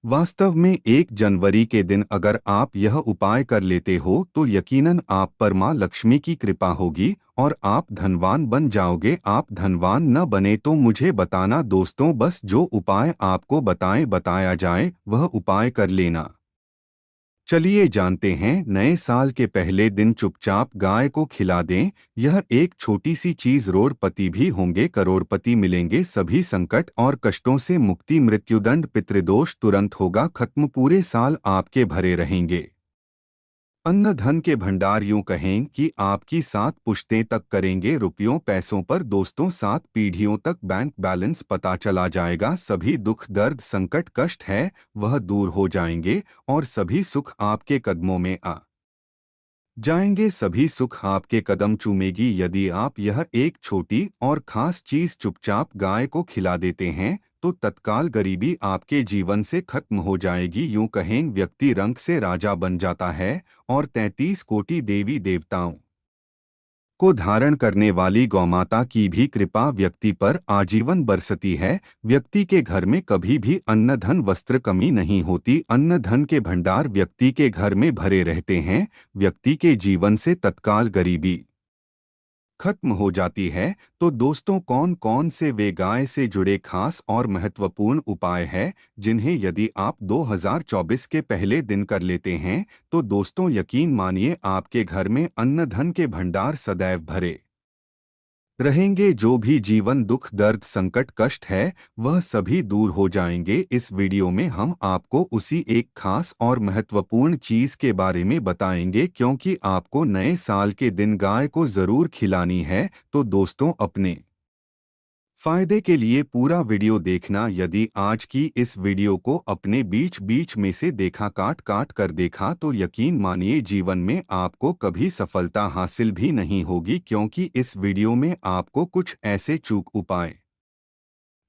वास्तव में 1 जनवरी के दिन अगर आप यह उपाय कर लेते हो तो यकीनन आप पर माँ लक्ष्मी की कृपा होगी और आप धनवान बन जाओगे। आप धनवान न बने तो मुझे बताना दोस्तों, बस जो उपाय आपको बताया जाए वह उपाय कर लेना। चलिए जानते हैं। नए साल के पहले दिन चुपचाप गाय को खिला दें। यह एक छोटी सी चीज, करोड़पति भी होंगे, करोड़पति मिलेंगे, सभी संकट और कष्टों से मुक्ति, मृत्युदंड पितृदोष तुरंत होगा खत्म, पूरे साल आपके भरे रहेंगे अन्न धन के भंडार। यूं कहें कि आपकी 7 पुश्तें तक करेंगे रुपयों पैसों पर दोस्तों, 7 पीढ़ियों तक बैंक बैलेंस पता चला जाएगा। सभी दुख दर्द संकट कष्ट है वह दूर हो जाएंगे और सभी सुख आपके कदमों में आ जाएंगे, सभी सुख आपके कदम चूमेगी। यदि आप यह एक छोटी और खास चीज चुपचाप गाय को खिला देते हैं तो तत्काल गरीबी आपके जीवन से खत्म हो जाएगी। यूं कहें व्यक्ति रंग से राजा बन जाता है और 33 कोटि देवी देवताओं को धारण करने वाली गौमाता की भी कृपा व्यक्ति पर आजीवन बरसती है। व्यक्ति के घर में कभी भी अन्न धन वस्त्र कमी नहीं होती, अन्न धन के भंडार व्यक्ति के घर में भरे रहते हैं। व्यक्ति के जीवन से तत्काल गरीबी खत्म हो जाती है। तो दोस्तों, कौन कौन से वे गाय से जुड़े खास और महत्वपूर्ण उपाय हैं जिन्हें यदि आप 2024 के पहले दिन कर लेते हैं तो दोस्तों यकीन मानिए आपके घर में अन्न धन के भंडार सदैव भरे रहेंगे। जो भी जीवन दुख दर्द संकट कष्ट है वह सभी दूर हो जाएंगे। इस वीडियो में हम आपको उसी एक खास और महत्वपूर्ण चीज के बारे में बताएंगे, क्योंकि आपको नए साल के दिन गाय को जरूर खिलानी है। तो दोस्तों, अपने फायदे के लिए पूरा वीडियो देखना। यदि आज की इस वीडियो को अपने बीच बीच में से देखा, काट काट कर देखा, तो यकीन मानिए जीवन में आपको कभी सफलता हासिल भी नहीं होगी, क्योंकि इस वीडियो में आपको कुछ ऐसे चूक उपाय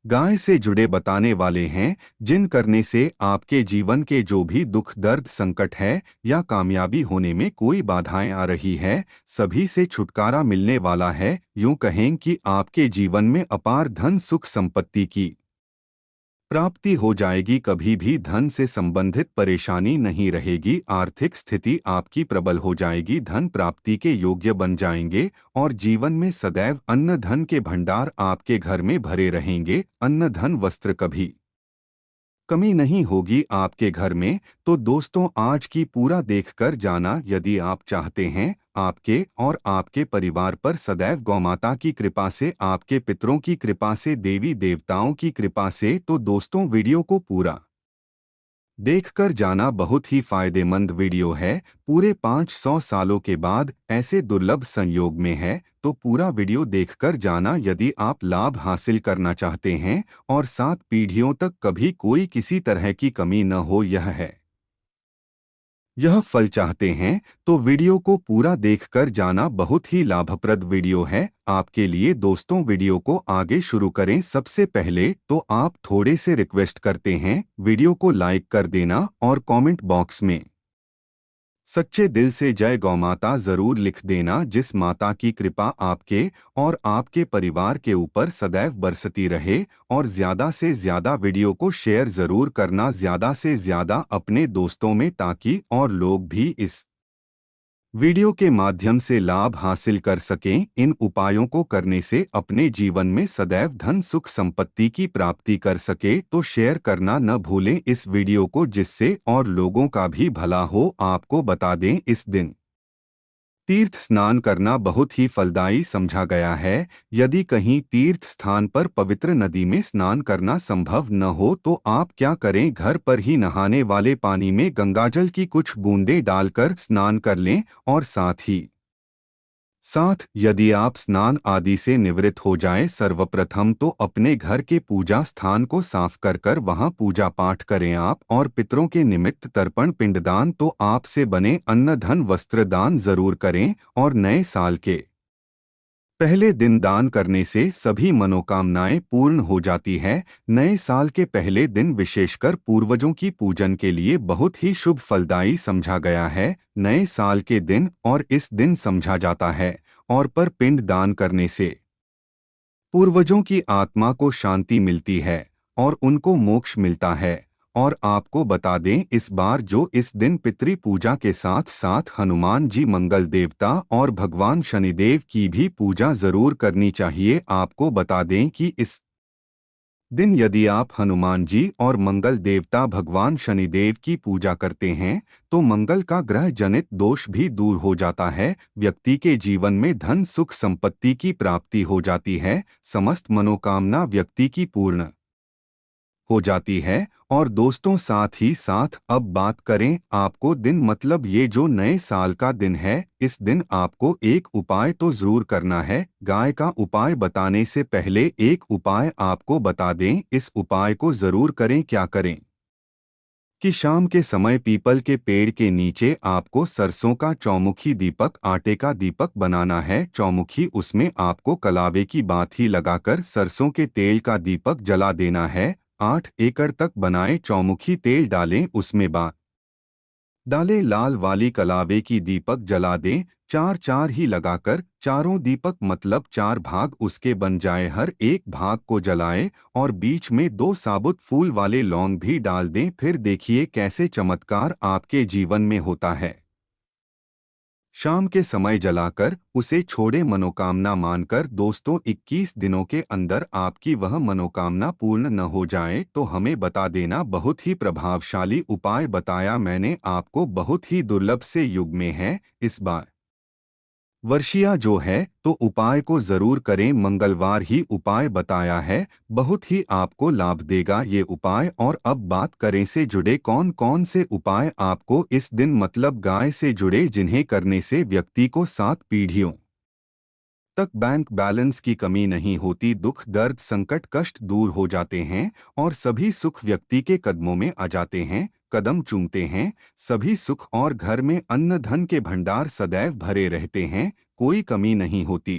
गाय से जुड़े बताने वाले हैं जिन करने से आपके जीवन के जो भी दुख दर्द संकट है या कामयाबी होने में कोई बाधाएं आ रही है, सभी से छुटकारा मिलने वाला है। यूं कहें कि आपके जीवन में अपार धन सुख संपत्ति की प्राप्ति हो जाएगी, कभी भी धन से संबंधित परेशानी नहीं रहेगी, आर्थिक स्थिति आपकी प्रबल हो जाएगी, धन प्राप्ति के योग्य बन जाएंगे और जीवन में सदैव अन्न धन के भंडार आपके घर में भरे रहेंगे। अन्न धन वस्त्र कभी कमी नहीं होगी आपके घर में। तो दोस्तों, आज की पूरा देखकर जाना। यदि आप चाहते हैं आपके और आपके परिवार पर सदैव गौमाता की कृपा से, आपके पितरों की कृपा से, देवी देवताओं की कृपा से, तो दोस्तों वीडियो को पूरा देखकर जाना। बहुत ही फायदेमंद वीडियो है। पूरे 500 सालों के बाद ऐसे दुर्लभ संयोग में है, तो पूरा वीडियो देखकर जाना यदि आप लाभ हासिल करना चाहते हैं और 7 पीढ़ियों तक कभी कोई किसी तरह की कमी न हो, यह फल चाहते हैं तो वीडियो को पूरा देखकर जाना। बहुत ही लाभप्रद वीडियो है आपके लिए। दोस्तों, वीडियो को आगे शुरू करें सबसे पहले तो आप थोड़े से रिक्वेस्ट करते हैं, वीडियो को लाइक कर देना और कमेंट बॉक्स में सच्चे दिल से जय गौमाता जरूर लिख देना। जिस माता की कृपा आपके और आपके परिवार के ऊपर सदैव बरसती रहे। और ज्यादा से ज्यादा वीडियो को शेयर जरूर करना, ज्यादा से ज्यादा अपने दोस्तों में, ताकि और लोग भी इस वीडियो के माध्यम से लाभ हासिल कर सकें। इन उपायों को करने से अपने जीवन में सदैव धन सुख संपत्ति की प्राप्ति कर सके। तो शेयर करना न भूलें इस वीडियो को, जिससे और लोगों का भी भला हो। आपको बता दें, इस दिन तीर्थ स्नान करना बहुत ही फलदायी समझा गया है। यदि कहीं तीर्थ स्थान पर पवित्र नदी में स्नान करना संभव न हो तो आप क्या करें, घर पर ही नहाने वाले पानी में गंगाजल की कुछ बूंदें डालकर स्नान कर लें। और साथ यदि आप स्नान आदि से निवृत्त हो जाएं, सर्वप्रथम तो अपने घर के पूजा स्थान को साफ कर वहां पूजा पाठ करें आप। और पितरों के निमित्त तर्पण पिंडदान तो आपसे बने अन्न धन वस्त्र दान जरूर करें। और नए साल के पहले दिन दान करने से सभी मनोकामनाएं पूर्ण हो जाती है। नए साल के पहले दिन विशेषकर पूर्वजों की पूजन के लिए बहुत ही शुभ फलदायी समझा गया है। नए साल के दिन और इस दिन समझा जाता है और पर पिंड दान करने से पूर्वजों की आत्मा को शांति मिलती है और उनको मोक्ष मिलता है। और आपको बता दें इस बार जो इस दिन पितृ पूजा के साथ साथ हनुमान जी मंगल देवता और भगवान शनिदेव की भी पूजा जरूर करनी चाहिए। आपको बता दें कि इस दिन यदि आप हनुमान जी और मंगल देवता भगवान शनिदेव की पूजा करते हैं तो मंगल का ग्रह जनित दोष भी दूर हो जाता है, व्यक्ति के जीवन में धन सुख संपत्ति की प्राप्ति हो जाती है, समस्त मनोकामना व्यक्ति की पूर्ण हो जाती है। और दोस्तों साथ ही साथ अब बात करें आपको दिन मतलब ये जो नए साल का दिन है, इस दिन आपको एक उपाय तो जरूर करना है। गाय का उपाय बताने से पहले एक उपाय आपको बता दें, इस उपाय को जरूर करें। क्या करें कि शाम के समय पीपल के पेड़ के नीचे आपको सरसों का चौमुखी दीपक, आटे का दीपक बनाना है। चौमुखी उसमें आपको कलावे की बाती लगाकर सरसों के तेल का दीपक जला देना है। 8 एकड़ तक बनाए चौमुखी तेल डालें, उसमें डालें लाल वाली कलावे की दीपक जला दें। चार चार ही लगाकर चारों दीपक मतलब 4 भाग उसके बन जाए, हर एक भाग को जलाएं और बीच में 2 साबुत फूल वाले लौंग भी डाल दें। फिर देखिए कैसे चमत्कार आपके जीवन में होता है। शाम के समय जलाकर उसे छोड़े मनोकामना मानकर। दोस्तों 21 दिनों के अंदर आपकी वह मनोकामना पूर्ण न हो जाए तो हमें बता देना। बहुत ही प्रभावशाली उपाय बताया मैंने आपको, बहुत ही दुर्लभ से युग में है इस बार वर्षिया जो है तो उपाय को जरूर करें। मंगलवार ही उपाय बताया है, बहुत ही आपको लाभ देगा ये उपाय। और अब बात करें से जुड़े कौन कौन से उपाय आपको इस दिन मतलब गाय से जुड़े, जिन्हें करने से व्यक्ति को 7 पीढ़ियों तक बैंक बैलेंस की कमी नहीं होती, दुख दर्द संकट कष्ट दूर हो जाते हैं और सभी सुख व्यक्ति के कदमों में आ जाते हैं, कदम चूमते हैं सभी सुख और घर में अन्न धन के भंडार सदैव भरे रहते हैं, कोई कमी नहीं होती।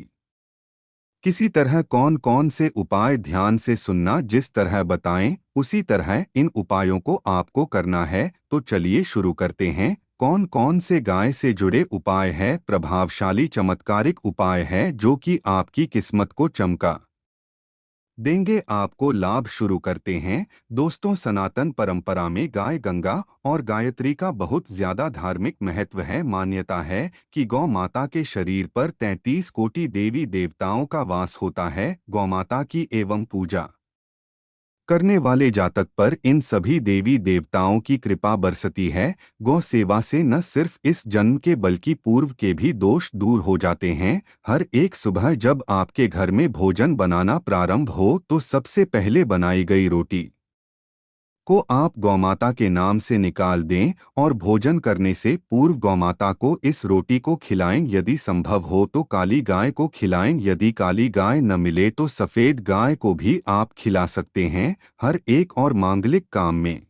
किसी तरह कौन कौन से उपाय ध्यान से सुनना, जिस तरह बताएं उसी तरह इन उपायों को आपको करना है। तो चलिए शुरू करते हैं। कौन कौन से गाय से जुड़े उपाय है, प्रभावशाली चमत्कारिक उपाय है जो कि आपकी किस्मत को चमका देंगे, आपको लाभ। शुरू करते हैं दोस्तों। सनातन परंपरा में गाय गंगा और गायत्री का बहुत ज्यादा धार्मिक महत्व है। मान्यता है कि गौ माता के शरीर पर 33 कोटि देवी देवताओं का वास होता है। गौ माता की एवं पूजा करने वाले जातक पर इन सभी देवी देवताओं की कृपा बरसती है। गौ सेवा से न सिर्फ इस जन्म के बल्कि पूर्व के भी दोष दूर हो जाते हैं। हर एक सुबह जब आपके घर में भोजन बनाना प्रारंभ हो तो सबसे पहले बनाई गई रोटी को आप गौमाता के नाम से निकाल दें और भोजन करने से पूर्व गौमाता को इस रोटी को खिलाएं। यदि संभव हो तो काली गाय को खिलाएं, यदि काली गाय न मिले तो सफेद गाय को भी आप खिला सकते हैं। हर एक और मांगलिक काम में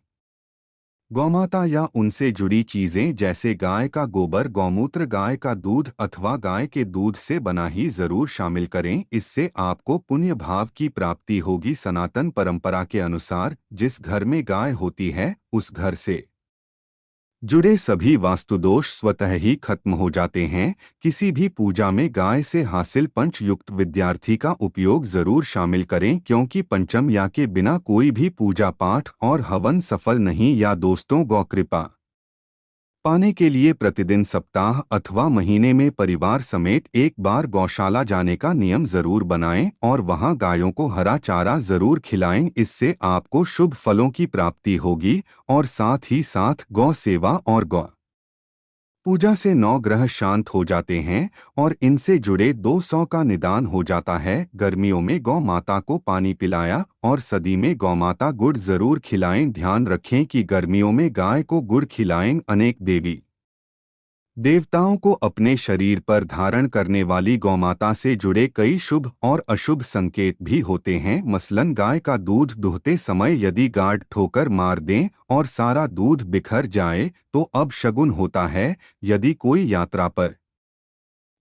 गौमाता या उनसे जुड़ी चीजें जैसे गाय का गोबर, गौमूत्र, गाय का दूध अथवा गाय के दूध से बना ही जरूर शामिल करें, इससे आपको पुण्य भाव की प्राप्ति होगी। सनातन परंपरा के अनुसार जिस घर में गाय होती है उस घर से जुड़े सभी वास्तुदोष स्वतः ही खत्म हो जाते हैं। किसी भी पूजा में गाय से हासिल पंच युक्त विद्यार्थी का उपयोग जरूर शामिल करें, क्योंकि पंचम या के बिना कोई भी पूजा पाठ और हवन सफल नहीं। या दोस्तों गौ कृपा पाने के लिए प्रतिदिन सप्ताह अथवा महीने में परिवार समेत एक बार गौशाला जाने का नियम जरूर बनाएं और वहां गायों को हरा चारा जरूर खिलाएं, इससे आपको शुभ फलों की प्राप्ति होगी। और साथ ही साथ गौ सेवा और गौ पूजा से 9 ग्रह शांत हो जाते हैं और इनसे जुड़े 200 का निदान हो जाता है। गर्मियों में गौ माता को पानी पिलाया और सर्दी में गौ माता गुड़ जरूर खिलाएं। ध्यान रखें कि गर्मियों में गाय को गुड़ खिलाएं। अनेक देवी देवताओं को अपने शरीर पर धारण करने वाली गौमाता से जुड़े कई शुभ और अशुभ संकेत भी होते हैं। मसलन गाय का दूध दुहते समय यदि गाढ़ ठोकर मार दें और सारा दूध बिखर जाए तो अब शगुन होता है। यदि कोई यात्रा पर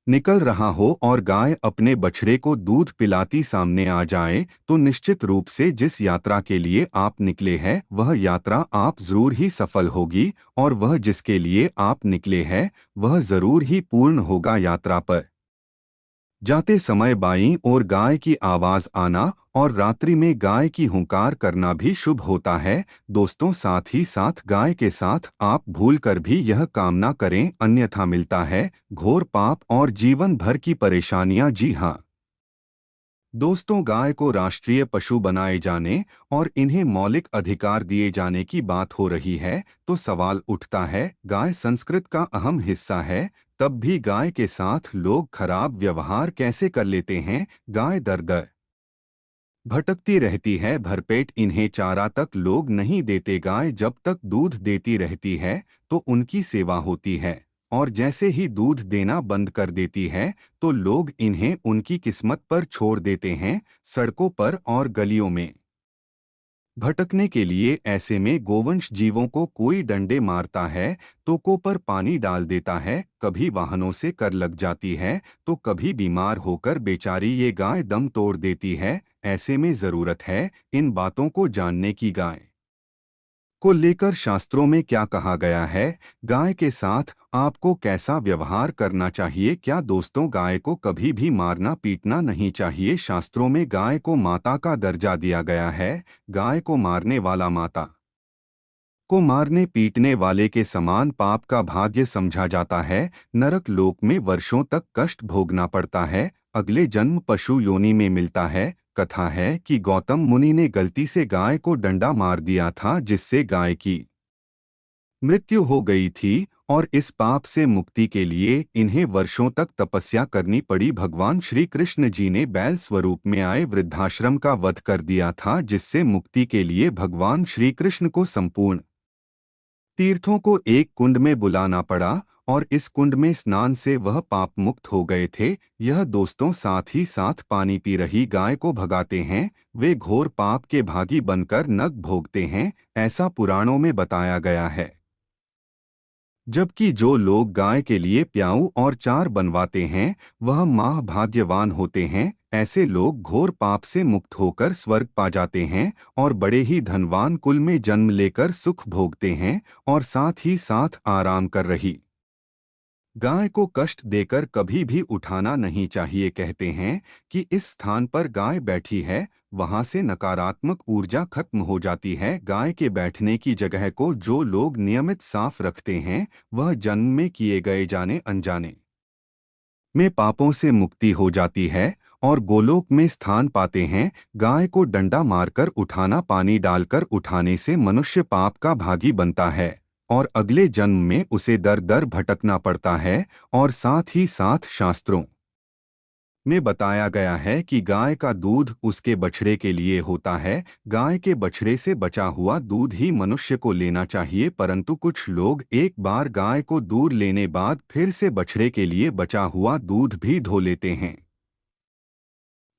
निकल रहा हो और गाय अपने बछड़े को दूध पिलाती सामने आ जाए तो निश्चित रूप से जिस यात्रा के लिए आप निकले हैं वह यात्रा आप जरूर ही सफल होगी और वह जिसके लिए आप निकले हैं वह जरूर ही पूर्ण होगा। यात्रा पर जाते समय बाईं ओर गाय की आवाज आना और रात्रि में गाय की हुंकार करना भी शुभ होता है। दोस्तों, साथ ही साथ गाय के साथ आप भूलकर भी यह काम ना करें, अन्यथा मिलता है घोर पाप और जीवन भर की परेशानियां। जी हाँ दोस्तों, गाय को राष्ट्रीय पशु बनाए जाने और इन्हें मौलिक अधिकार दिए जाने की बात हो रही है, तो सवाल उठता है, गाय संस्कृत का अहम हिस्सा है, तब भी गाय के साथ लोग खराब व्यवहार कैसे कर लेते हैं। गाय दर दर भटकती रहती है, भरपेट इन्हें चारा तक लोग नहीं देते। गाय जब तक दूध देती रहती है तो उनकी सेवा होती है, और जैसे ही दूध देना बंद कर देती है तो लोग इन्हें उनकी किस्मत पर छोड़ देते हैं, सड़कों पर और गलियों में भटकने के लिए। ऐसे में गोवंश जीवों को कोई डंडे मारता है तो को पर पानी डाल देता है, कभी वाहनों से कर लग जाती है तो कभी बीमार होकर बेचारी ये गाय दम तोड़ देती है। ऐसे में जरूरत है इन बातों को जानने की। गाय को लेकर शास्त्रों में क्या कहा गया है, गाय के साथ आपको कैसा व्यवहार करना चाहिए। क्या दोस्तों, गाय को कभी भी मारना पीटना नहीं चाहिए। शास्त्रों में गाय को माता का दर्जा दिया गया है। गाय को मारने वाला माता को मारने पीटने वाले के समान पाप का भाग्य समझा जाता है। नरक लोक में वर्षों तक कष्ट भोगना पड़ता है, अगले जन्म पशु योनि में मिलता है। कथा है कि गौतम मुनि ने गलती से गाय को डंडा मार दिया था, जिससे गाय की मृत्यु हो गई थी, और इस पाप से मुक्ति के लिए इन्हें वर्षों तक तपस्या करनी पड़ी। भगवान श्री कृष्ण जी ने बैल स्वरूप में आए वृद्धाश्रम का वध कर दिया था, जिससे मुक्ति के लिए भगवान श्री कृष्ण को संपूर्ण तीर्थों को एक कुंड में बुलाना पड़ा, और इस कुंड में स्नान से वह पाप मुक्त हो गए थे। यह दोस्तों, साथ ही साथ पानी पी रही गाय को भगाते हैं, वे घोर पाप के भागी बनकर नरक भोगते हैं, ऐसा पुराणों में बताया गया है। जबकि जो लोग गाय के लिए प्याऊ और चार बनवाते हैं वह माह भाग्यवान होते हैं। ऐसे लोग घोर पाप से मुक्त होकर स्वर्ग पा जाते हैं और बड़े ही धनवान कुल में जन्म लेकर सुख भोगते हैं, और साथ ही साथ आराम कर रही गाय को कष्ट देकर कभी भी उठाना नहीं चाहिए। कहते हैं कि इस स्थान पर गाय बैठी है, वहां से नकारात्मक ऊर्जा खत्म हो जाती है। गाय के बैठने की जगह को जो लोग नियमित साफ रखते हैं वह जन्म में किए गए जाने अनजाने में पापों से मुक्ति हो जाती है और गोलोक में स्थान पाते हैं। गाय को डंडा मारकर उठाना, पानी डालकर उठाने से मनुष्य पाप का भागी बनता है और अगले जन्म में उसे दर दर भटकना पड़ता है। और साथ ही साथ शास्त्रों में बताया गया है कि गाय का दूध उसके बछड़े के लिए होता है। गाय के बछड़े से बचा हुआ दूध ही मनुष्य को लेना चाहिए, परंतु कुछ लोग एक बार गाय को दूध लेने बाद फिर से बछड़े के लिए बचा हुआ दूध भी धो लेते हैं।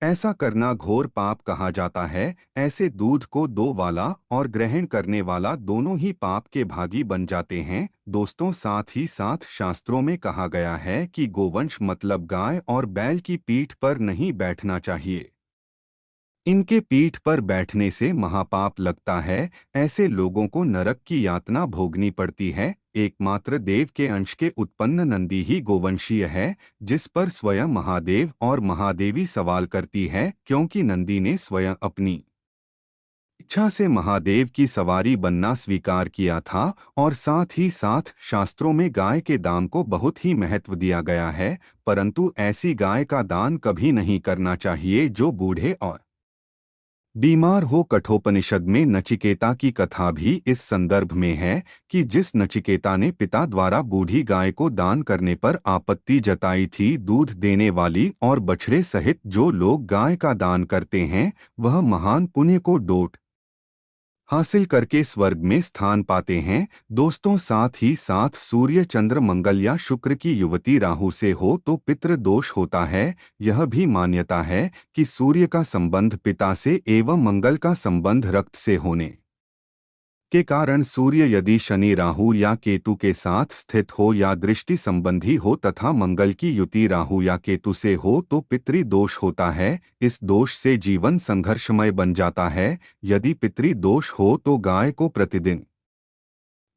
ऐसा करना घोर पाप कहा जाता है। ऐसे दूध को दो वाला और ग्रहण करने वाला दोनों ही पाप के भागी बन जाते हैं। दोस्तों, साथ ही साथ शास्त्रों में कहा गया है कि गोवंश मतलब गाय और बैल की पीठ पर नहीं बैठना चाहिए। इनके पीठ पर बैठने से महापाप लगता है। ऐसे लोगों को नरक की यातना भोगनी पड़ती है। एकमात्र देव के अंश के उत्पन्न नंदी ही गोवंशीय है, जिस पर स्वयं महादेव और महादेवी सवाल करती है, क्योंकि नंदी ने स्वयं अपनी इच्छा से महादेव की सवारी बनना स्वीकार किया था। और साथ ही साथ शास्त्रों में गाय के दान को बहुत ही महत्व दिया गया है, परंतु ऐसी गाय का दान कभी नहीं करना चाहिए जो बूढ़े और बीमार हो। कठोपनिषद में नचिकेता की कथा भी इस संदर्भ में है कि जिस नचिकेता ने पिता द्वारा बूढ़ी गाय को दान करने पर आपत्ति जताई थी, दूध देने वाली और बछड़े सहित जो लोग गाय का दान करते हैं वह महान पुण्य को डोट हासिल करके स्वर्ग में स्थान पाते हैं। दोस्तों, साथ ही साथ सूर्य चंद्र मंगल या शुक्र की युवती राहु से हो तो पितृ दोष होता है। यह भी मान्यता है कि सूर्य का संबंध पिता से एवं मंगल का संबंध रक्त से होने के कारण सूर्य यदि शनि राहु या केतु के साथ स्थित हो या दृष्टि संबंधी हो तथा मंगल की युति राहु या केतु से हो तो पितृ दोष होता है। इस दोष से जीवन संघर्षमय बन जाता है। यदि पितृ दोष हो तो गाय को प्रतिदिन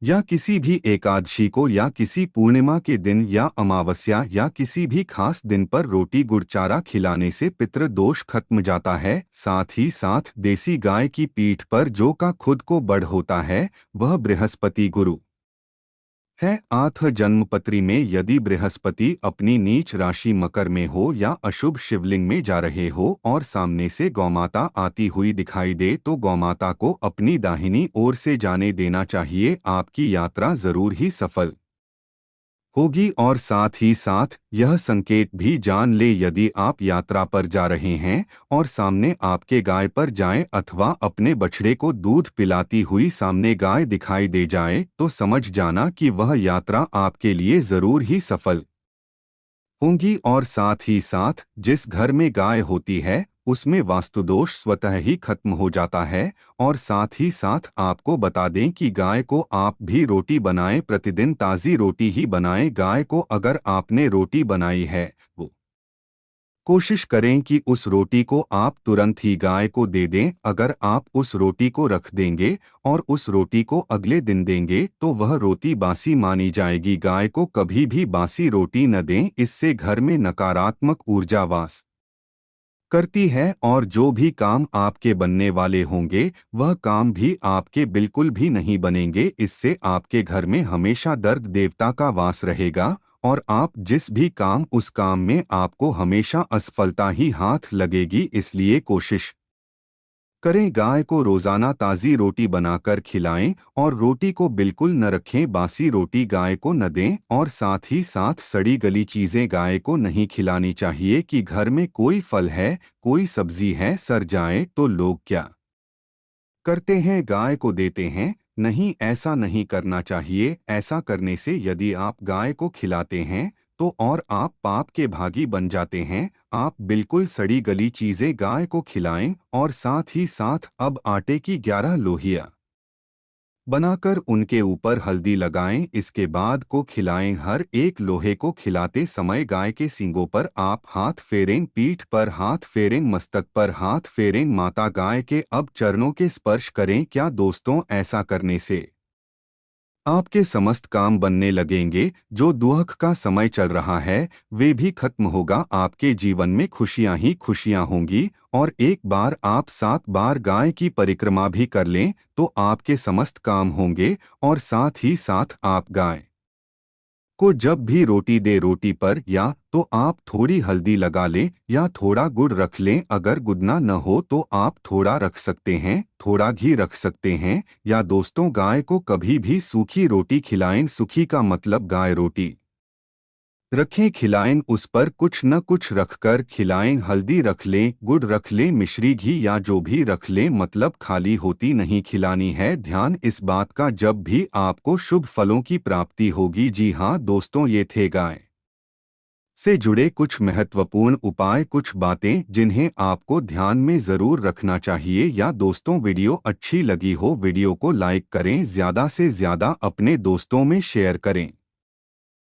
या किसी भी एकादशी को या किसी पूर्णिमा के दिन या अमावस्या या किसी भी खास दिन पर रोटी गुड़ चारा खिलाने से पितृदोष खत्म जाता है। साथ ही साथ देसी गाय की पीठ पर जो का खुद को बढ़ होता है वह बृहस्पति गुरु है। आठ जन्मपत्री में यदि बृहस्पति अपनी नीच राशि मकर में हो या अशुभ शिवलिंग में जा रहे हो और सामने से गौमाता आती हुई दिखाई दे तो गौमाता को अपनी दाहिनी ओर से जाने देना चाहिए। आपकी यात्रा जरूर ही सफल होगी। और साथ ही साथ यह संकेत भी जान ले यदि आप यात्रा पर जा रहे हैं और सामने आपके गाय पर जाएं अथवा अपने बछड़े को दूध पिलाती हुई सामने गाय दिखाई दे जाए तो समझ जाना कि वह यात्रा आपके लिए जरूर ही सफल होंगी। और साथ ही साथ जिस घर में गाय होती है उसमें वास्तुदोष स्वतः ही खत्म हो जाता है। और साथ ही साथ आपको बता दें कि गाय को आप भी रोटी बनाएं, प्रतिदिन ताज़ी रोटी ही बनाएं। गाय को अगर आपने रोटी बनाई है वो कोशिश करें कि उस रोटी को आप तुरंत ही गाय को दे दें। अगर आप उस रोटी को रख देंगे और उस रोटी को अगले दिन देंगे तो वह रोटी बासी मानी जाएगी। गाय को कभी भी बासी रोटी न दें, इससे घर में नकारात्मक ऊर्जा वास करती है और जो भी काम आपके बनने वाले होंगे वह काम भी आपके बिल्कुल भी नहीं बनेंगे। इससे आपके घर में हमेशा दर्द देवता का वास रहेगा और आप जिस भी काम उस काम में आपको हमेशा असफलता ही हाथ लगेगी। इसलिए कोशिश करें गाय को रोजाना ताज़ी रोटी बनाकर खिलाएं और रोटी को बिल्कुल न रखें, बासी रोटी गाय को न दें। और साथ ही साथ सड़ी गली चीज़ें गाय को नहीं खिलानी चाहिए कि घर में कोई फल है कोई सब्जी है सड़ जाए तो लोग क्या करते हैं गाय को देते हैं। नहीं, ऐसा नहीं करना चाहिए। ऐसा करने से यदि आप गाय को खिलाते हैं तो और आप पाप के भागी बन जाते हैं। आप बिल्कुल सड़ी गली चीज़ें गाय को खिलाएं और साथ ही साथ अब आटे की 11 लोहियां बनाकर उनके ऊपर हल्दी लगाएं। इसके बाद को खिलाएं। हर एक लोहे को खिलाते समय गाय के सींगों पर आप हाथ फेरें, पीठ पर हाथ फेरें, मस्तक पर हाथ फेरें, माता गाय के अब चरणों के स्पर्श करें। क्या दोस्तों, ऐसा करने से आपके समस्त काम बनने लगेंगे। जो दुख का समय चल रहा है वे भी खत्म होगा। आपके जीवन में खुशियां ही खुशियां होंगी। और एक बार आप 7 बार गाय की परिक्रमा भी कर लें तो आपके समस्त काम होंगे। और साथ ही साथ आप गाय को जब भी रोटी दे रोटी पर या तो आप थोड़ी हल्दी लगा लें या थोड़ा गुड़ रख लें। अगर गुदना न हो तो आप थोड़ा रख सकते हैं, थोड़ा घी रख सकते हैं। या दोस्तों, गाय को कभी भी सूखी रोटी खिलाएं। सूखी का मतलब गाय रोटी रखें खिलाएं, उस पर कुछ न कुछ रखकर खिलाएं। हल्दी रख लें, गुड़ रख लें, मिश्री घी या जो भी रख लें, मतलब खाली होती नहीं खिलानी है। ध्यान इस बात का जब भी आपको शुभ फलों की प्राप्ति होगी। जी हाँ दोस्तों, ये थे गाय से जुड़े कुछ महत्वपूर्ण उपाय, कुछ बातें जिन्हें आपको ध्यान में ज़रूर रखना चाहिए। या दोस्तों, वीडियो अच्छी लगी हो वीडियो को लाइक करें, ज़्यादा से ज़्यादा अपने दोस्तों में शेयर करें।